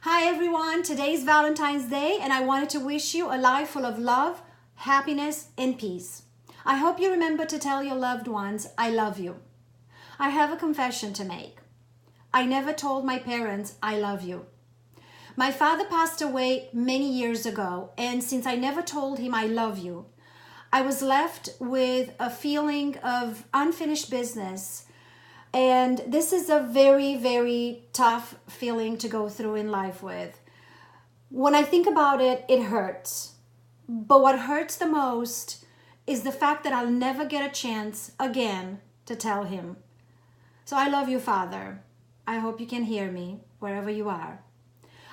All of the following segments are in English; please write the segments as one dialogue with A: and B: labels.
A: Hi everyone, today's Valentine's Day and I wanted to wish you a life full of love, happiness, and peace. I hope you remember to tell your loved ones, I love you. I have a confession to make. I never told my parents, I love you. My father passed away many years ago, and since I never told him I love you, I was left with a feeling of unfinished business. And this is a very, very tough feeling to go through in life with. When I think about it, it hurts. But what hurts the most is the fact that I'll never get a chance again to tell him. So I love you, Father. I hope you can hear me wherever you are.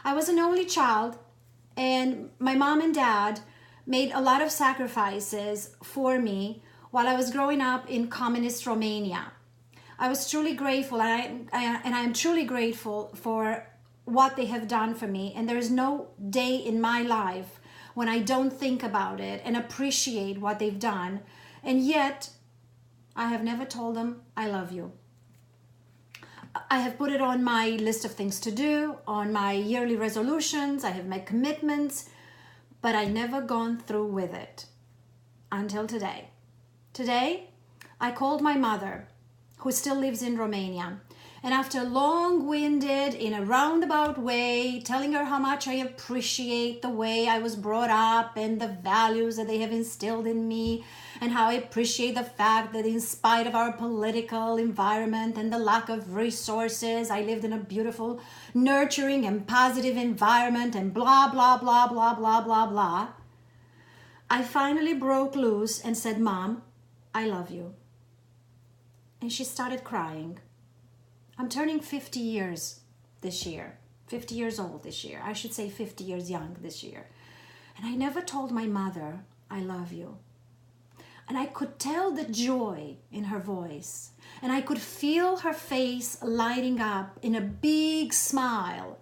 A: I was an only child, and my mom and dad made a lot of sacrifices for me while I was growing up in communist Romania. I was truly grateful, and I am truly grateful for what they have done for me. And there is no day in my life when I don't think about it and appreciate what they've done. And yet, I have never told them I love you. I have put it on my list of things to do, on my yearly resolutions. I have made commitments, but I never gone through with it until today. Today, I called my mother, who still lives in Romania. And after long-winded, in a roundabout way, telling her how much I appreciate the way I was brought up and the values that they have instilled in me, and how I appreciate the fact that in spite of our political environment and the lack of resources, I lived in a beautiful, nurturing and positive environment and blah, blah, blah, blah, blah, blah, blah. I finally broke loose and said, Mom, I love you. And she started crying. I'm turning 50 years this year. 50 years old this year. I should say 50 years young this year. And I never told my mother, I love you. And I could tell the joy in her voice. And I could feel her face lighting up in a big smile.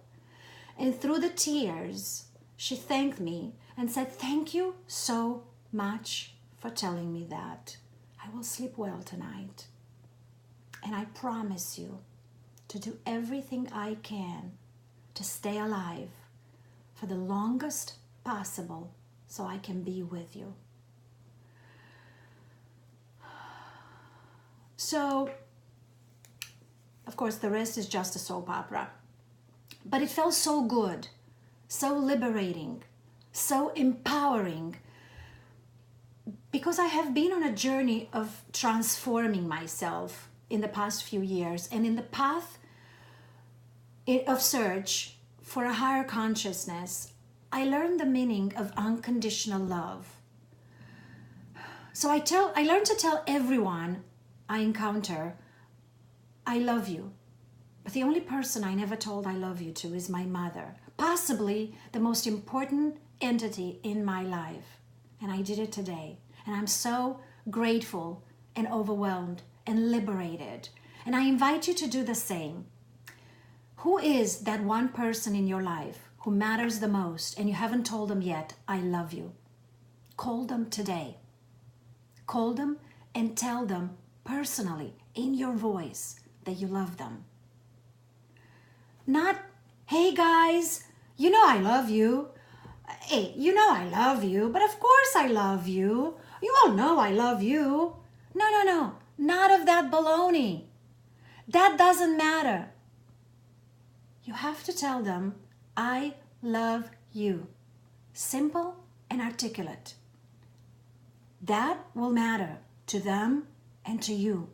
A: And through the tears, she thanked me and said, thank you so much for telling me that. I will sleep well tonight. And I promise you to do everything I can to stay alive for the longest possible so I can be with you. So, of course, the rest is just a soap opera. But it felt so good, so liberating, so empowering, because I have been on a journey of transforming myself in the past few years, and in the path of search for a higher consciousness, I learned the meaning of unconditional love. So I learned to tell everyone I encounter, I love you. But the only person I never told I love you to is my mother, possibly the most important entity in my life. And I did it today. And I'm so grateful and overwhelmed and liberated. And I invite you to do the same. Who is that one person in your life who matters the most and you haven't told them yet, I love you? Call them today. Call them and tell them personally, in your voice, that you love them. Not, hey guys, you know I love you. Hey, you know I love you, but of course I love you. You all know I love you. No. Not of that baloney. That doesn't matter. You have to tell them, I love you. Simple and articulate. That will matter to them and to you.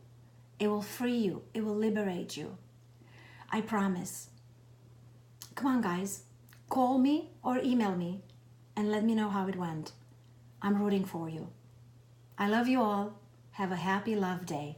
A: It will free you. It will liberate you. I promise. Come on, guys. Call me or email me and let me know how it went. I'm rooting for you. I love you all. Have a happy love day.